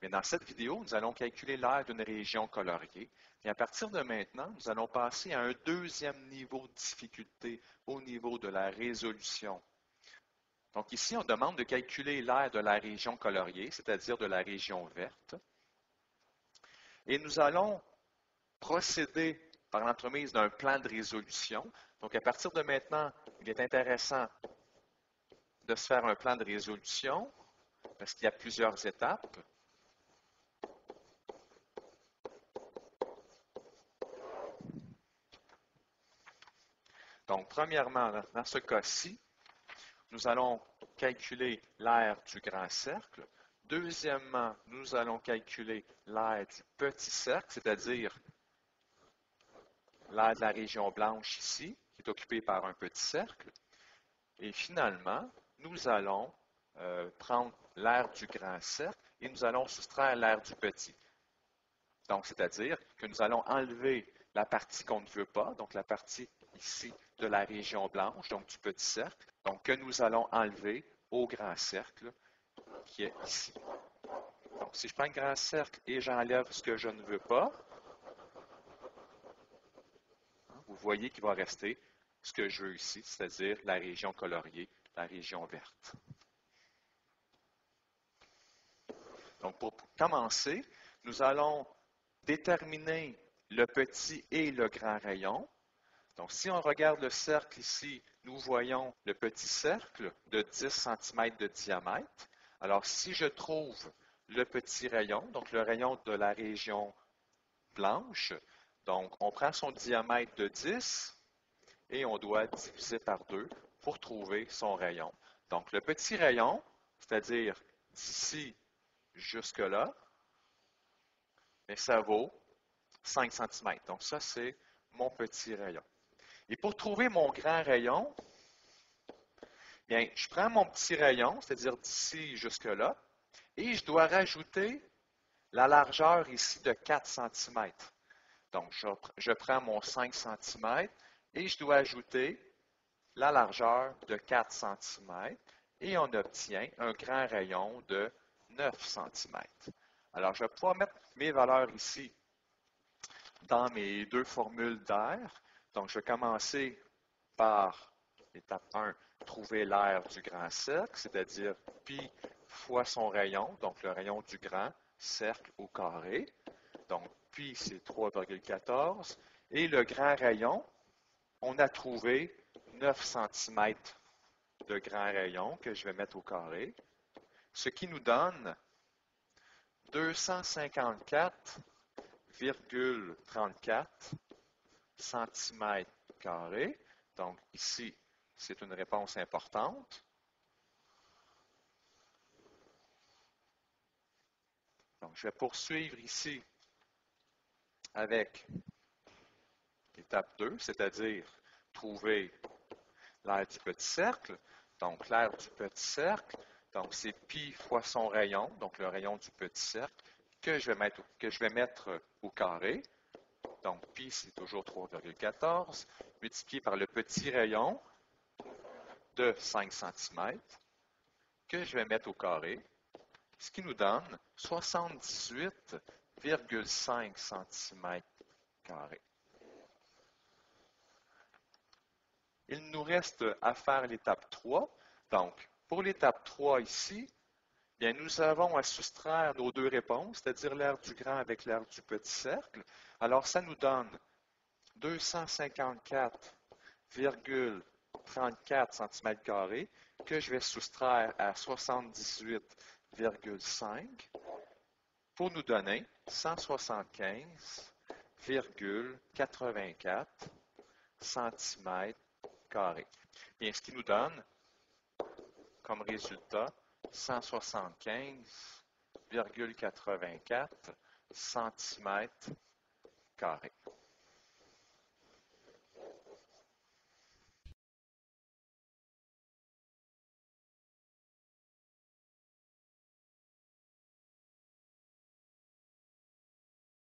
Mais dans cette vidéo, nous allons calculer l'aire d'une région coloriée. Et à partir de maintenant, nous allons passer à un deuxième niveau de difficulté au niveau de la résolution. Donc ici, on demande de calculer l'aire de la région coloriée, c'est-à-dire de la région verte. Et nous allons procéder par l'entremise d'un plan de résolution. Donc à partir de maintenant, il est intéressant de se faire un plan de résolution parce qu'il y a plusieurs étapes. Donc, premièrement, dans ce cas-ci, nous allons calculer l'aire du grand cercle. Deuxièmement, nous allons calculer l'aire du petit cercle, c'est-à-dire l'aire de la région blanche ici, qui est occupée par un petit cercle. Et finalement, nous allons prendre l'aire du grand cercle et nous allons soustraire l'aire du petit. Donc, c'est-à-dire que nous allons enlever la partie qu'on ne veut pas, donc la partie ici de la région blanche, donc du petit cercle, donc que nous allons enlever au grand cercle qui est ici. Donc, si je prends le grand cercle et j'enlève ce que je ne veux pas, vous voyez qu'il va rester ce que je veux ici, c'est-à-dire la région coloriée, la région verte. Donc, pour commencer, nous allons déterminer le petit et le grand rayon. Donc, si on regarde le cercle ici, nous voyons le petit cercle de 10 cm de diamètre. Alors, si je trouve le petit rayon, donc le rayon de la région blanche, donc on prend son diamètre de 10 et on doit diviser par 2 pour trouver son rayon. Donc, le petit rayon, c'est-à-dire d'ici jusque-là, ça vaut 5 cm. Donc, ça, c'est mon petit rayon. Et pour trouver mon grand rayon, bien, je prends mon petit rayon, c'est-à-dire d'ici jusque-là, et je dois rajouter la largeur ici de 4 cm. Donc, je prends mon 5 cm et je dois ajouter la largeur de 4 cm et on obtient un grand rayon de 9 cm. Alors, je vais pouvoir mettre mes valeurs ici dans mes deux formules d'aire. Donc, je vais commencer par l'étape 1, trouver l'aire du grand cercle, c'est-à-dire pi fois son rayon, donc le rayon du grand cercle au carré. Donc, pi, c'est 3,14. Et le grand rayon, on a trouvé 9 cm de grand rayon que je vais mettre au carré, ce qui nous donne 254,34 cm carrés. Donc, ici, c'est une réponse importante. Donc, je vais poursuivre ici avec l'étape 2, c'est-à-dire trouver l'aire du petit cercle. Donc, l'aire du petit cercle, donc c'est pi fois son rayon, donc le rayon du petit cercle, que je vais mettre au carré. Donc, pi, c'est toujours 3,14, multiplié par le petit rayon de 5 cm, que je vais mettre au carré, ce qui nous donne 78,5 cm carrés. Il nous reste à faire l'étape 3. Donc, pour l'étape 3 ici, bien, nous avons à soustraire nos deux réponses, c'est-à-dire l'aire du grand avec l'aire du petit cercle. Alors, ça nous donne 254,34 cm² que je vais soustraire à 78,5 pour nous donner 175,84 cm². Bien, ce qui nous donne comme résultat 175,84 cm².